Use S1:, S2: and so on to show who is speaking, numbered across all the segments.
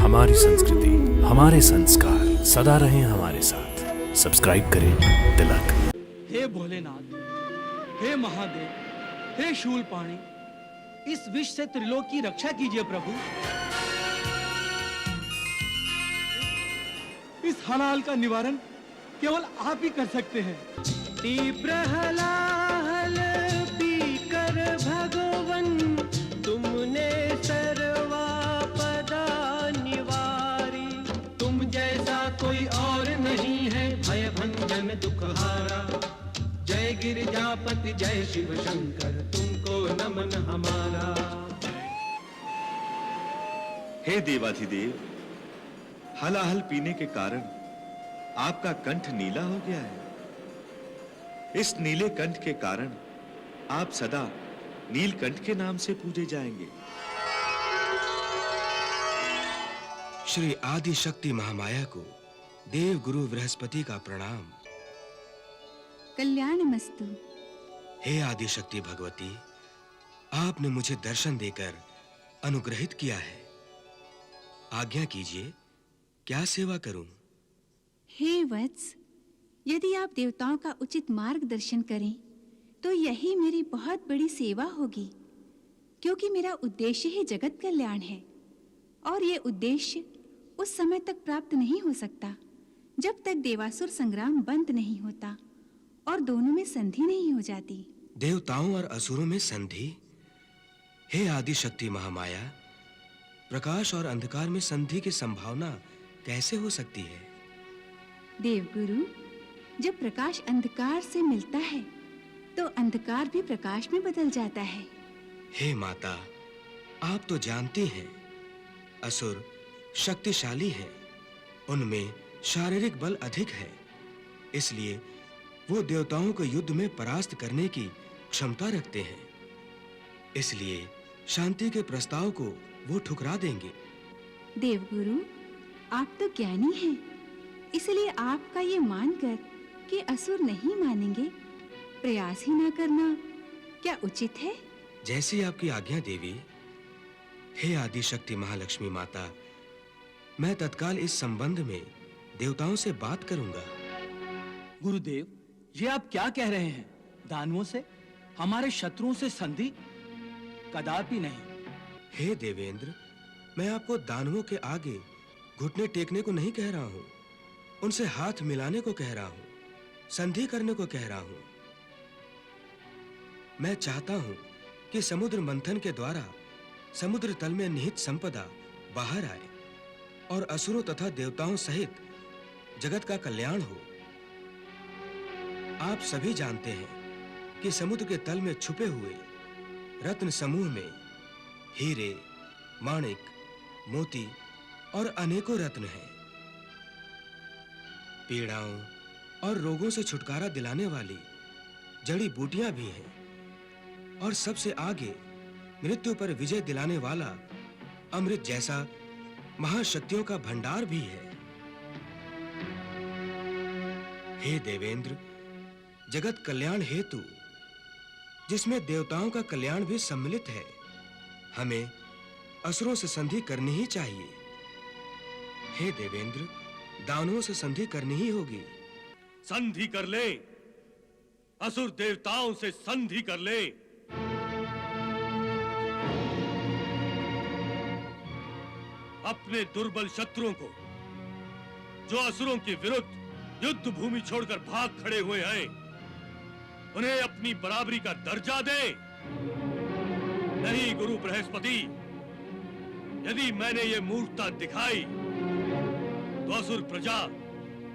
S1: हमारी संस्कृति, हमारे संस्कार सदा रहें हमारे साथ। सब्सक्राइब करें तिलक।
S2: हे भोलेनाथ, हे महादेव, हे शूलपाणी, इस विष से त्रिलोक की रक्षा कीजिए प्रभु। इस हलाल का निवारण केवल आप ही कर सकते हैं। तीव्र हलाहल पीकर भगवन, तुमने सर्वापदा निवारी। तुम जैसा कोई और नहीं है भय भंजन दुखहारा। जय गिरिजापति जय शिव शंकर, तुमको नमन हमारा।
S3: हे देवाधिदेव, हलाहल पीने के कारण आपका कंठ नीला हो गया है। इस नीले कंठ के कारण आप सदा नीलकंठ के नाम से पूजे जाएंगे।
S4: श्री आदि शक्ति महामाया को देव गुरु बृहस्पति का प्रणाम।
S5: कल्याणमस्तु।
S4: हे आदि शक्ति भगवती, आपने मुझे दर्शन देकर अनुग्रहित किया है। आज्ञा कीजिए, क्या सेवा करूं?
S5: हे वत्स, यदि आप देवताओं का उचित मार्गदर्शन करें तो यही मेरी बहुत बड़ी सेवा होगी, क्योंकि मेरा उद्देश्य ही जगत कल्याण है और ये उद्देश्य उस समय तक प्राप्त नहीं हो सकता जब तक देवासुर संग्राम बंद नहीं होता और दोनों में संधि नहीं हो जाती।
S4: देवताओं और असुरों में संधि? हे आदि शक्ति महामाया, प्रकाश और अंधकार में संधि की संभावना कैसे हो सकती है?
S5: देवगुरु, जब प्रकाश अंधकार से मिलता है तो अंधकार भी प्रकाश में बदल जाता है।
S4: हे माता, आप तो जानती हैं, असुर शक्तिशाली हैं, उनमें शारीरिक बल अधिक है, इसलिए वो देवताओं को युद्ध में परास्त करने की क्षमता रखते हैं। इसलिए शांति के प्रस्ताव को वो ठुकरा देंगे।
S5: देवगुरु, आप तो ज्ञानी हैं, इसलिए आपका ये मानकर कि असुर नहीं मानेंगे, प्रयास ही ना करना क्या उचित है?
S4: जैसी आपकी आज्ञा देवी। हे आदि शक्ति महालक्ष्मी माता, मैं तत्काल इस संबंध में देवताओं से बात करूंगा।
S2: गुरुदेव, ये आप क्या कह रहे हैं? दानवों से, हमारे शत्रुओं से संधि? कदापि नहीं।
S4: हे देवेंद्र, मैं आपको दानवों के आगे घुटने टेकने को नहीं कह रहा हूं, उनसे हाथ मिलाने को कह रहा हूं, संधि करने को कह रहा हूं। मैं चाहता हूं कि समुद्र मंथन के द्वारा समुद्र तल में निहित संपदा बाहर आए और असुरों तथा देवताओं सहित जगत का कल्याण हो। आप सभी जानते हैं कि समुद्र के तल में छुपे हुए रत्न समूह में हीरे, माणिक, मोती और अनेकों रत्न हैं। पीड़ाओं और रोगों से छुटकारा दिलाने वाली जड़ी बूटियां भी हैं और सबसे आगे मृत्यु पर विजय दिलाने वाला अमृत जैसा महाशक्तियों का भंडार भी है। हे देवेंद्र, जगत कल्याण हेतु, जिसमें देवताओं का कल्याण भी सम्मिलित है, हमें असुरों से संधि करनी ही चाहिए। हे देवेंद्र, दानवों से संधि करनी ही होगी।
S6: संधि कर ले, असुर देवताओं से संधि कर ले। अपने दुर्बल शत्रुओं को, जो असुरों के विरुद्ध युद्ध भूमि छोड़कर भाग खड़े हुए हैं, उन्हें अपनी बराबरी का दर्जा दे। नहीं गुरु बृहस्पति, यदि मैंने ये मूर्खता दिखाई तो असुर प्रजा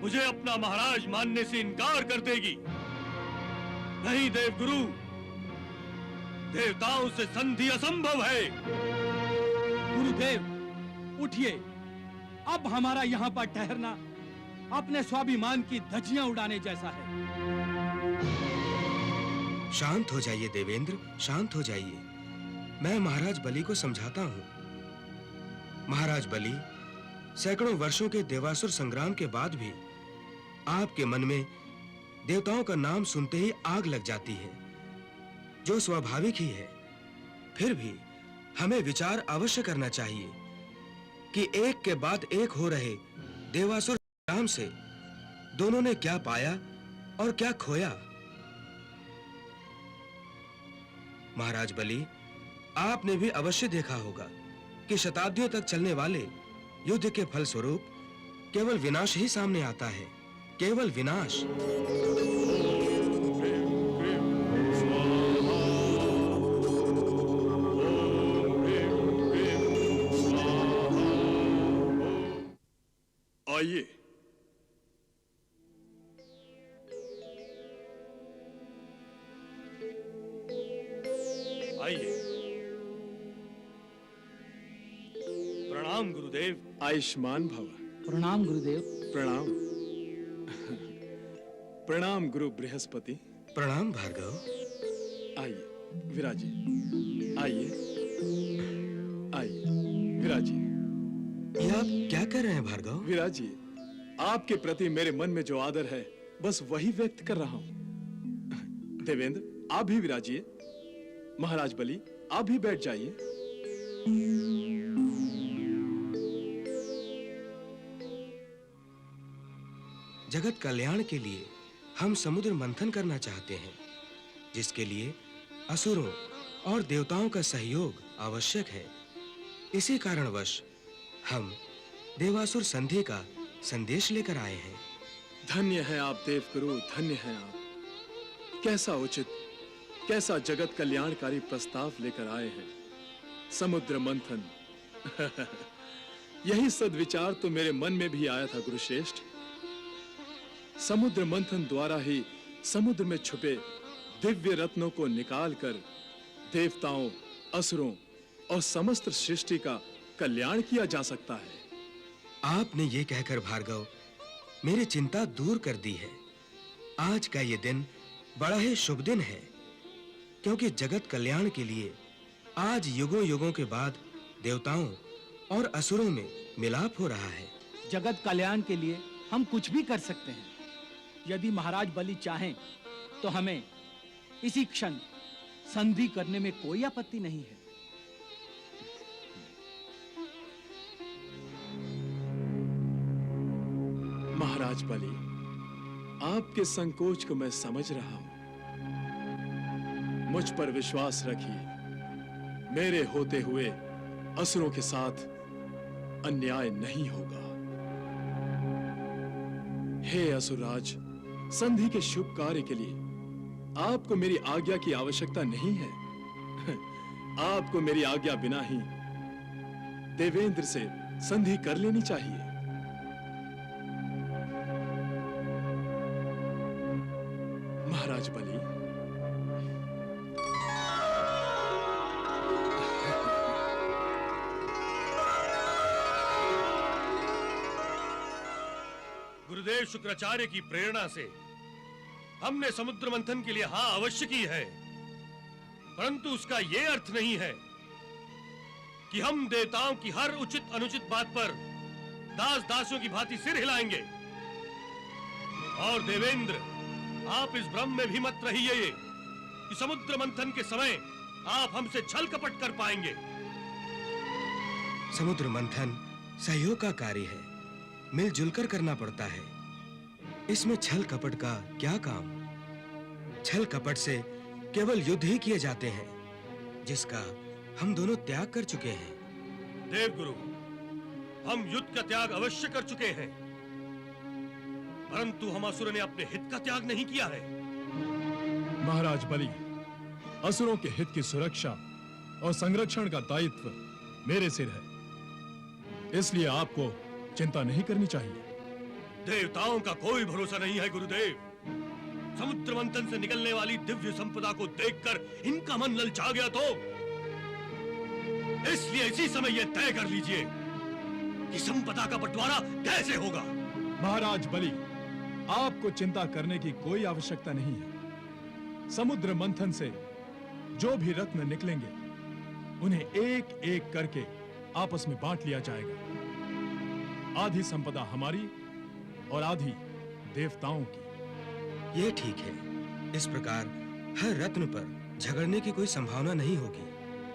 S6: मुझे अपना महाराज मानने से इनकार कर देगी। नहीं देवगुरु, देवताओं से संधि असंभव है।
S2: गुरुदेव, उठिए। अब हमारा यहाँ पर ठहरना अपने स्वाभिमान की धज्जियां उड़ाने जैसा है।
S4: शांत हो जाइए देवेंद्र, शांत हो जाइए। मैं महाराज बलि को समझाता हूं। महाराज बलि, सैकड़ों वर्षों के देवासुर संग्राम के बाद भी आपके मन में देवताओं का नाम सुनते ही आग लग जाती है, जो स्वाभाविक ही है। फिर भी हमें विचार अवश्य करना चाहिए कि एक के बाद एक हो रहे देवासुर संग्राम से दोनों ने क्या पाया और क्या खोया। महाराज बलि, आपने भी अवश्य देखा होगा कि शताब्दियों तक चलने वाले युद्ध के फलस्वरूप केवल विनाश ही सामने आता है, केवल विनाश।
S6: आइए। आइए। प्रणाम गुरुदेव।
S7: आयुष्मान भव।
S8: प्रणाम गुरुदेव।
S7: प्रणाम। प्रणाम गुरु बृहस्पति।
S4: प्रणाम भार्गव।
S7: आइए विराजिए। आइए आइए विराजिए।
S4: ये आप क्या कर रहे हैं भार्गव?
S7: विराजिए। आपके प्रति मेरे मन में जो आदर है बस वही व्यक्त कर रहा हूं। देवेंद्र, आप भी विराजिए। महाराज बलि, आप भी बैठ जाइए।
S4: जगत कल्याण के लिए हम समुद्र मंथन करना चाहते हैं, जिसके लिए असुरों और देवताओं का सहयोग आवश्यक है। इसी कारणवश हम देवासुर संधि का संदेश लेकर आए हैं।
S7: धन्य है आप देवगुरु, धन्य है आप। कैसा उचित, कैसा जगत कल्याणकारी प्रस्ताव लेकर आए हैं। समुद्र मंथन। यही सद्विचार तो मेरे मन में भी आया था गुरुश्रेष्ठ। समुद्र मंथन द्वारा ही समुद्र में छुपे दिव्य रत्नों को निकालकर देवताओं, असुरों और समस्त सृष्टि का कल्याण किया जा सकता है।
S4: आपने ये कहकर भार्गव मेरी चिंता दूर कर दी है। आज का ये दिन बड़ा ही शुभ दिन है, क्योंकि जगत कल्याण के लिए आज युगों युगों के बाद देवताओं और असुरों में मिलाप हो रहा है।
S8: जगत कल्याण के लिए हम कुछ भी कर सकते हैं। यदि महाराज बलि चाहें तो हमें इसी क्षण संधि करने में कोई आपत्ति नहीं है।
S7: महाराज बलि, आपके संकोच को मैं समझ रहा हूं। मुझ पर विश्वास रखिए, मेरे होते हुए असुरों के साथ अन्याय नहीं होगा। हे असुरराज, संधि के शुभ कार्य के लिए आपको मेरी आज्ञा की आवश्यकता नहीं है। आपको मेरी आज्ञा बिना ही देवेंद्र से संधि कर लेनी चाहिए। महाराज बलि,
S6: गुरुदेव शुक्राचार्य की प्रेरणा से हमने समुद्र मंथन के लिए हां अवश्य की है, परंतु उसका यह अर्थ नहीं है कि हम देवताओं की हर उचित अनुचित बात पर दास दासियों की भांति सिर हिलाएंगे। और देवेंद्र, आप इस भ्रम में भी मत रहिए कि समुद्र मंथन के समय आप हमसे छल कपट कर पाएंगे।
S4: समुद्र मंथन सहयोग का कार्य है, मिलजुल कर करना पड़ता है। इसमें छल कपट का क्या काम? छल कपट से केवल युद्ध ही किए जाते हैं, जिसका हम दोनों त्याग कर चुके हैं।
S6: देवगुरु, हम युद्ध का त्याग अवश्य कर चुके हैं, परंतु हम असुर ने अपने हित का त्याग नहीं किया है।
S7: महाराज बलि, असुरों के हित की सुरक्षा और संरक्षण का दायित्व मेरे सिर है, इसलिए आपको चिंता नहीं करनी चाहिए।
S6: देवताओं का कोई भरोसा नहीं है गुरुदेव। समुद्र मंथन से निकलने वाली दिव्य संपदा को देखकर इनका मन ललचा गया तो इसलिए इसी समय यह तय कर लीजिए कि संपदा का बंटवारा कैसे होगा।
S7: महाराज बलि, आपको चिंता करने की कोई आवश्यकता नहीं है। समुद्र मंथन से जो भी रत्न निकलेंगे उन्हें एक एक करके आपस में बांट लिया जाएगा। आधी संपदा हमारी और आधी देवताओं की।
S4: यह ठीक है। इस प्रकार हर रत्न पर झगड़ने की कोई संभावना नहीं होगी।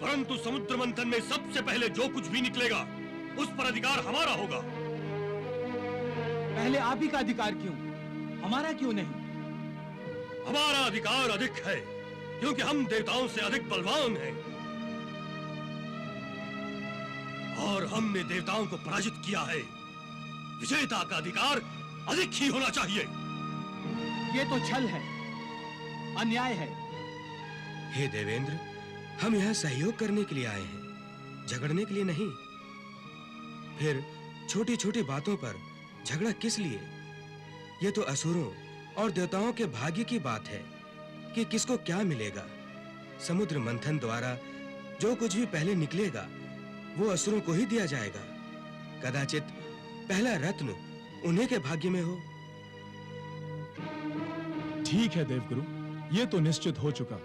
S6: परंतु समुद्र मंथन में सबसे पहले जो कुछ भी निकलेगा उस पर अधिकार हमारा होगा।
S8: पहले आप ही का अधिकार क्यों, हमारा क्यों नहीं?
S6: हमारा अधिकार अधिक है क्योंकि हम देवताओं से अधिक बलवान हैं और हमने देवताओं को पराजित किया है। विजेता का अधिकार अधिक ही होना चाहिए।
S8: ये तो छल है, अन्याय है।
S4: हे देवेंद्र, हम यहाँ सहयोग करने के लिए आए हैं, झगड़ने के लिए नहीं। फिर छोटी छोटी बातों पर झगड़ा किस लिए? ये तो असुरों और देवताओं के भाग्य की बात है कि किसको क्या मिलेगा। समुद्र मंथन द्वारा जो कुछ भी पहले निकलेगा वो असुरों को ही दिया जाएगा। कदाचित पहला रत्न उन्हीं के भाग्य में हो।
S7: ठीक है देवगुरु, ये तो निश्चित हो चुका।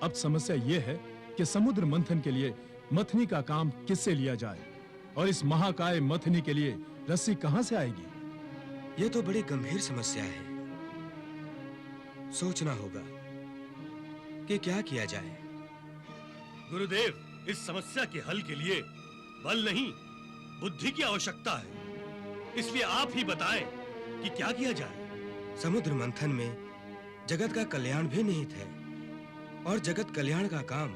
S7: अब समस्या ये है कि समुद्र मंथन के लिए मथनी का काम किससे लिया जाए और इस महाकाय मथनी के लिए रस्सी कहां से आएगी?
S4: ये तो बड़ी गंभीर समस्या है। सोचना होगा कि क्या किया जाए।
S6: गुरुदेव, इस समस्या के हल के लिए बल नहीं, बुद्धि की आवश्यकता है। इसलिए आप ही बताएं कि क्या किया जाए।
S4: समुद्र मंथन में जगत का कल्याण भी निहित है और जगत कल्याण का काम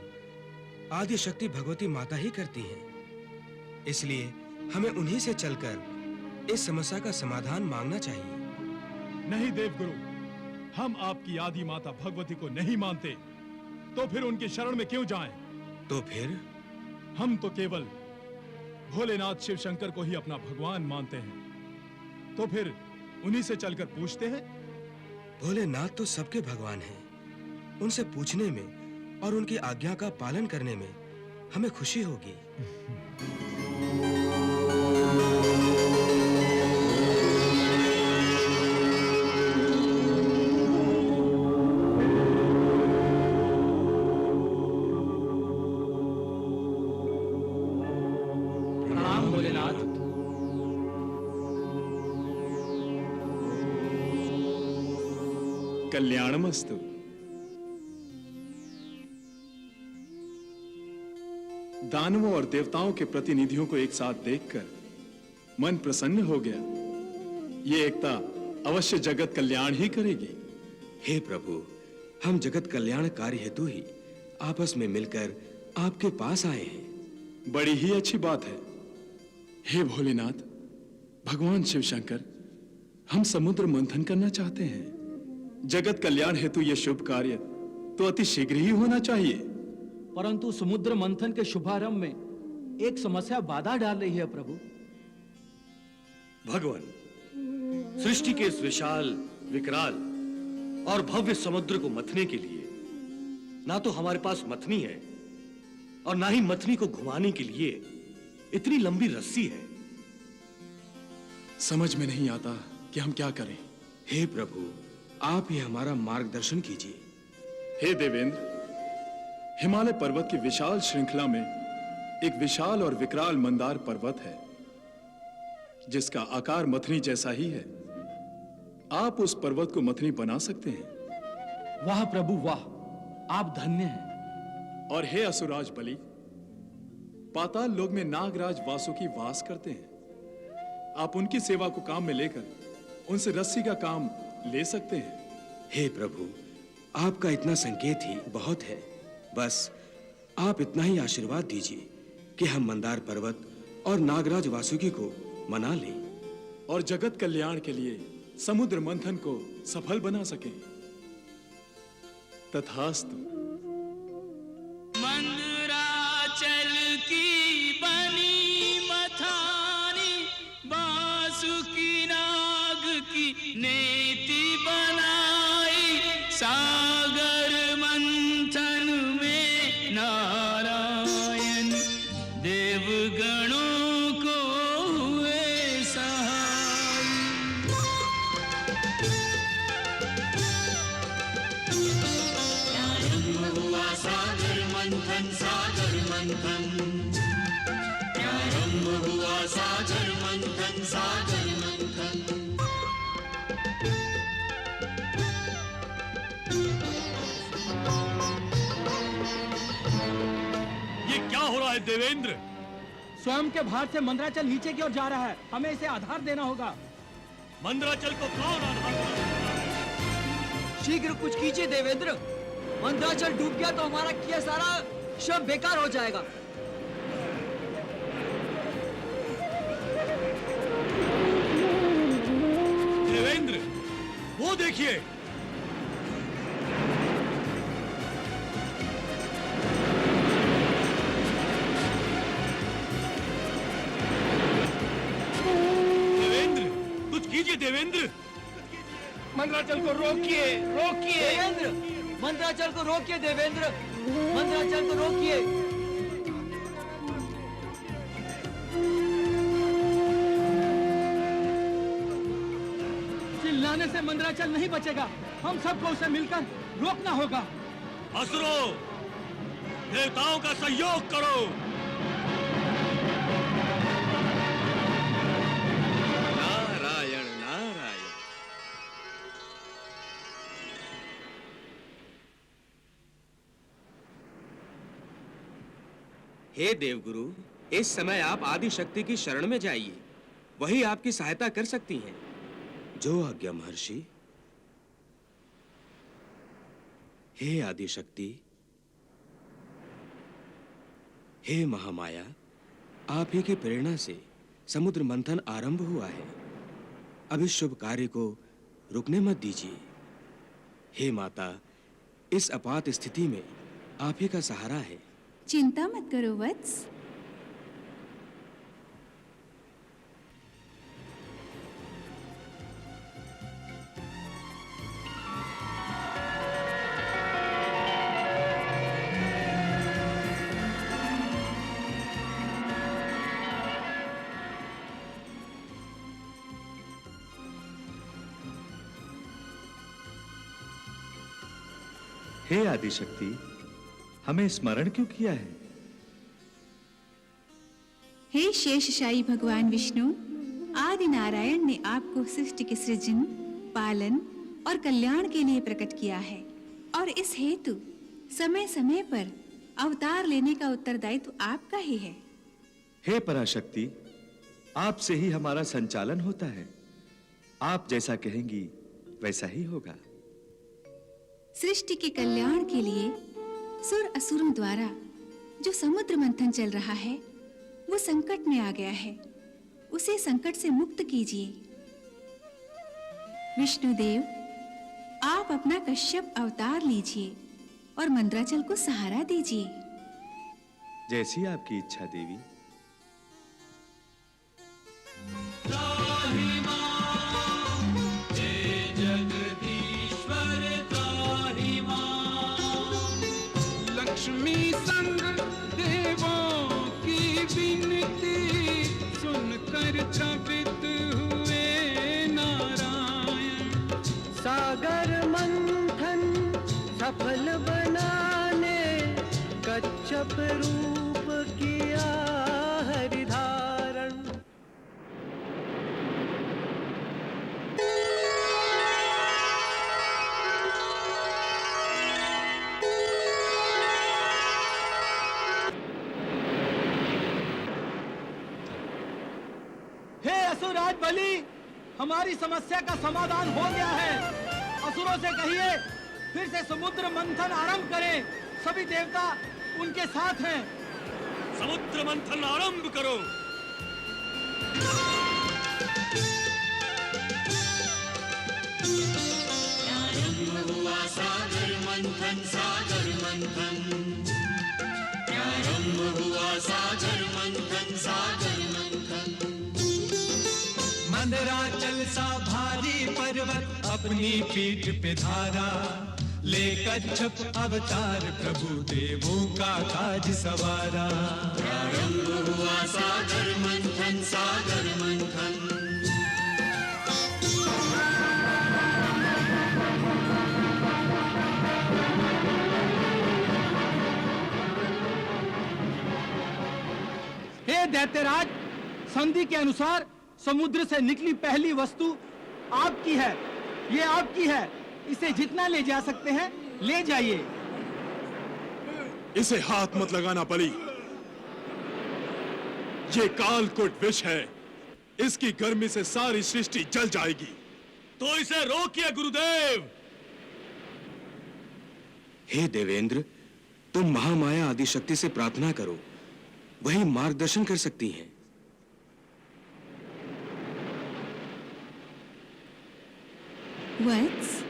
S4: आदि शक्ति भगवती माता ही करती हैं। इसलिए हमें उन्हीं से चलकर इस समस्या का समाधान मांगना चाहिए।
S7: नहीं देवगुरु, हम आपकी आदि माता भगवती को नहीं मानते, तो फिर उनकी शरण में क्यों जाएं?
S4: तो फिर
S7: हम तो केवल भोलेनाथ शिव शंकर को ही अपना भगवान मानते हैं। तो फिर उन्हीं से चलकर पूछते हैं।
S4: भोलेनाथ तो सबके भगवान हैं। उनसे पूछने में और उनकी आज्ञा का पालन करने में हमें खुशी होगी।
S8: प्रणाम भोलेनाथ।
S7: कल्याणमस्तु। दानवों और देवताओं के प्रतिनिधियों को एक साथ देखकर मन प्रसन्न हो गया। ये एकता अवश्य जगत कल्याण ही करेगी।
S4: हे प्रभु, हम जगत कल्याण कार्य हेतु ही आपस में मिलकर आपके पास आए हैं।
S7: बड़ी ही अच्छी बात है। हे भोलेनाथ, भगवान शिव शंकर, हम समुद्र मंथन करना चाहते हैं। जगत कल्याण हेतु यह शुभ कार्य तो अति शीघ्र ही होना चाहिए।
S8: परंतु समुद्र मंथन के शुभारंभ में एक समस्या बाधा डाल रही है प्रभु।
S6: भगवान, सृष्टि के इस विशाल, विकराल और भव्य समुद्र को मथने के लिए ना तो हमारे पास मथनी है और ना ही मथनी को घुमाने के लिए इतनी लंबी रस्सी है।
S7: समझ में नहीं आता कि हम क्या करें।
S4: हे प्रभु, आप ही हमारा मार्गदर्शन कीजिए।
S7: हे देवेंद्र, हिमालय पर्वत की विशाल श्रृंखला में एक विशाल और विकराल मंदार पर्वत है जिसका आकार मथनी जैसा ही है। आप उस पर्वत को मथनी बना सकते हैं।
S8: वाह प्रभु वाह, आप धन्य हैं।
S7: और हे असुराज बलि, पाताल लोक में नागराज वासुकी वास करते हैं। आप उनकी सेवा को काम में लेकर उनसे रस्सी का काम ले सकते हैं।
S4: हे प्रभु, आपका इतना संकेत ही बहुत है। बस आप इतना ही आशीर्वाद दीजिए कि हम मंदार पर्वत और नागराज वासुकी को मना लें
S7: और जगत कल्याण के लिए समुद्र मंथन को सफल बना सकें। तथास्तु।
S9: मंदराचल की बनी मथानी, बासुकी नाग की नेति बनाई, सागर मंथन में नारायण देवगणों को हुए सहाय। प्रारंभ हुआ सागर मंथन, सागर मंथन। प्रारंभ हुआ सागर मंथन, सागर मंथन।
S6: ये क्या हो रहा है देवेंद्र?
S8: स्वयं के भार से मंदराचल नीचे की ओर जा रहा है, हमें इसे आधार देना होगा।
S6: मंदराचल को कौन आधार देगा?
S10: शीघ्र कुछ कीजिए देवेंद्र, मंदराचल डूब गया तो हमारा किया सारा श्रम बेकार हो जाएगा।
S6: देवेंद्र, वो देखिए। देवेंद्र, कुछ कीजिए देवेंद्र।
S8: मंदराचल को रोकिए, रोकिए।
S10: देवेंद्र, मंदराचल को रोकिए देवेंद्र, मंदराचल को रोकिए।
S8: चिल्लाने से मंदराचल नहीं बचेगा, हम सबको उसे मिलकर रोकना होगा।
S6: असुरों, देवताओं का सहयोग करो।
S4: नारायण नारायण। हे देवगुरु, इस समय आप आदि शक्ति की शरण में जाइए, वही आपकी सहायता कर सकती हैं। जो आज्ञा महर्षि। हे आदि शक्ति, हे महामाया, आप ही की प्रेरणा से समुद्र मंथन आरंभ हुआ है। अब इस शुभ कार्य को रुकने मत दीजिए। हे माता, इस आपात स्थिति में आप ही का सहारा है।
S5: चिंता मत करो वत्स।
S3: हे आदिशक्ति, हमें स्मरण क्यों किया है?
S5: हे शेषशायी भगवान विष्णु, आदि नारायण ने आपको सृष्टि के सृजन, पालन और कल्याण के लिए प्रकट किया है और इस हेतु समय समय पर अवतार लेने का उत्तरदायित्व आपका ही है।
S3: हे पराशक्ति, आपसे ही हमारा संचालन होता है। आप जैसा कहेंगी वैसा ही होगा।
S5: सृष्टि के कल्याण के लिए सुर असुरों द्वारा जो समुद्र मंथन चल रहा है वो संकट में आ गया है, उसे संकट से मुक्त कीजिए। विष्णुदेव, आप अपना कश्यप अवतार लीजिए और मंदराचल को सहारा दीजिए।
S3: जैसी आपकी इच्छा देवी।
S2: लक्ष्मी संग देवों की विनती सुनकर चकित हुए नारायण।
S10: सागर मंथन सफल बनाने कच्छप रूप किया हरिधारण।
S8: हे असुराज बलि, हमारी समस्या का समाधान हो गया है। असुरों से कहिए फिर से समुद्र मंथन आरंभ करें। सभी देवता उनके साथ हैं।
S6: समुद्र मंथन आरंभ करो।
S9: प्रारंभ हुआ सागर मंथन, सागर मंथन। प्रारंभ हुआ सागर मंथन, सागर मंथन।
S2: मंदराचल सा भारी पर्वत अपनी पीठ पे धारा, ले कच्छप अवतार प्रभु देवों का काज सवारा।
S9: प्रारंभ हुआ सागर मंथन, सागर मंथन।
S8: हे दैत्यराज, संधि के अनुसार समुद्र से निकली पहली वस्तु आपकी है। ये आपकी है। इसे जितना ले जा सकते हैं ले जाइए।
S7: इसे हाथ मत लगाना बलि। ये कालकूट विष है, इसकी गर्मी से सारी सृष्टि जल जाएगी।
S6: तो इसे रोकिए गुरुदेव।
S4: हे देवेंद्र, तुम महामाया आदिशक्ति से प्रार्थना करो, वही मार्गदर्शन कर सकती हैं।
S5: वत्स,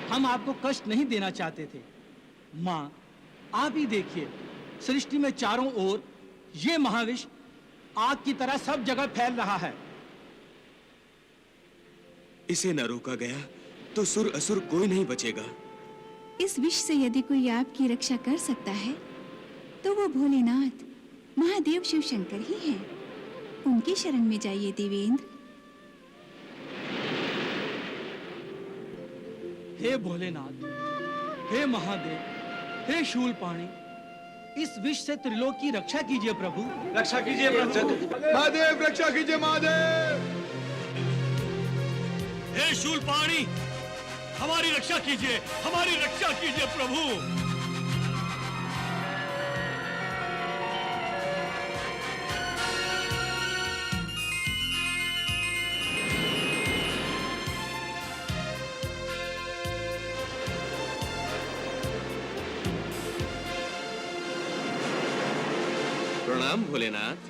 S8: हम आपको कष्ट नहीं देना चाहते थे। मां, आप ही देखिए, सृष्टि में चारों ओर ये महाविष आग की तरह सब जगह फैल रहा है।
S4: इसे न रोका गया तो सुर असुर कोई नहीं बचेगा।
S5: इस विष से यदि कोई आपकी रक्षा कर सकता है तो वो भोलेनाथ महादेव शिव शंकर ही हैं। उनकी शरण में जाइए देवेंद्र।
S8: हे भोलेनाथ, हे महादेव, हे शूलपाणी, इस विष से त्रिलोक की रक्षा कीजिए प्रभु।
S10: रक्षा कीजिए प्रभु।
S7: महादेव रक्षा कीजिए महादेव।
S6: हे शूलपाणी, हमारी रक्षा कीजिए, हमारी रक्षा कीजिए प्रभु।
S4: प्रणाम भोलेनाथ।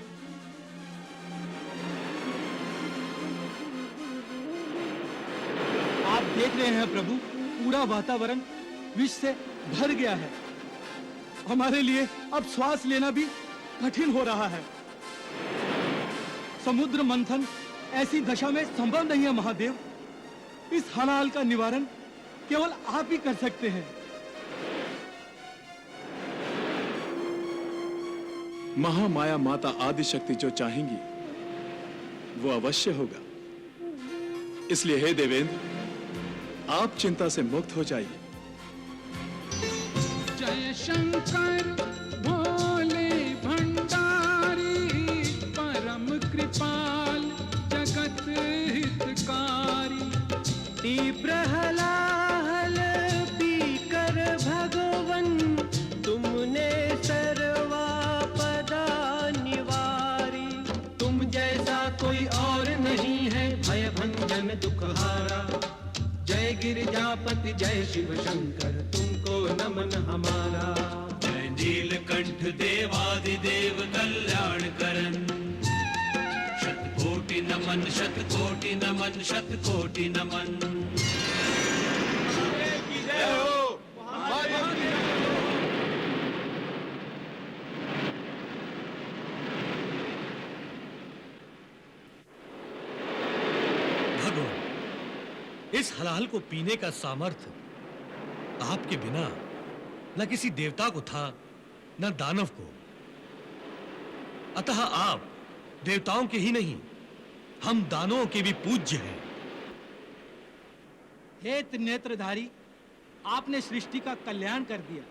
S8: आप देख रहे हैं प्रभु, पूरा वातावरण विष से भर गया है। हमारे लिए अब श्वास लेना भी कठिन हो रहा है। समुद्र मंथन ऐसी दशा में संभव नहीं है महादेव। इस हलाहल का निवारण केवल आप ही कर सकते हैं।
S7: महामाया माता आदिशक्ति जो चाहेंगी वो अवश्य होगा। इसलिए हे देवेंद्र, आप चिंता से मुक्त हो जाइए।
S2: जय शंकर भोले भंडारी, परम कृपाल जगत हितकारी। तीव्र हलाहल पीकर भगवन, तुमने सर्वापदा निवारी। तुम जैसा कोई और नहीं है भय भंजन दुखहारा। जय गिरिजापति जय शिव शंकर, तुमको नमन हमारा।
S9: जय नीलकंठ देवादिदेव कल्याण करन, शतकोटि नमन शतकोटि नमन शतकोटि नमन।
S6: भगवान, इस हलाल को पीने का सामर्थ्य आपके बिना न किसी देवता को था न दानव को। अतः आप देवताओं के ही नहीं, हम दानवों के भी पूज्य हैं।
S8: हे त्रिनेत्रधारी, आपने सृष्टि का कल्याण कर दिया।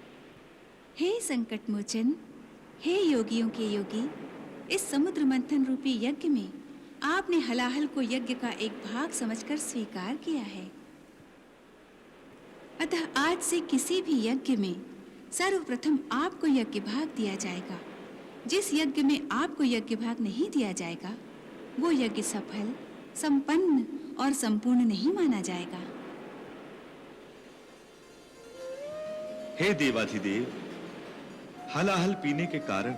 S5: हे संकट मोचन, हे योगियों के योगी, इस समुद्र मंथन रूपी यज्ञ में आपने हलाहल को यज्ञ का एक भाग समझकर स्वीकार किया है। अतः आज से किसी भी यज्ञ में सर्वप्रथम आपको यज्ञ भाग दिया जाएगा। जिस यज्ञ में आपको यज्ञ भाग नहीं दिया जाएगा वो यज्ञ सफल, संपन्न और संपूर्ण नहीं माना जाएगा।
S3: हे देवाधिदेव, हलाहल पीने के कारण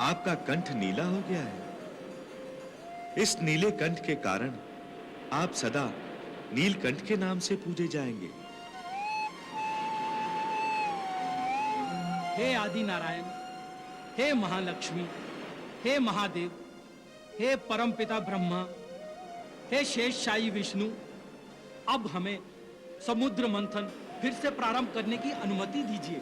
S3: आपका कंठ नीला हो गया है। इस नीले कंठ के कारण आप सदा नीलकंठ के नाम से पूजे जाएंगे।
S8: हे आदि नारायण, हे महालक्ष्मी, हे महादेव, हे परमपिता ब्रह्मा, हे शेषशायी विष्णु, अब हमें समुद्र मंथन फिर से प्रारंभ करने की अनुमति दीजिए।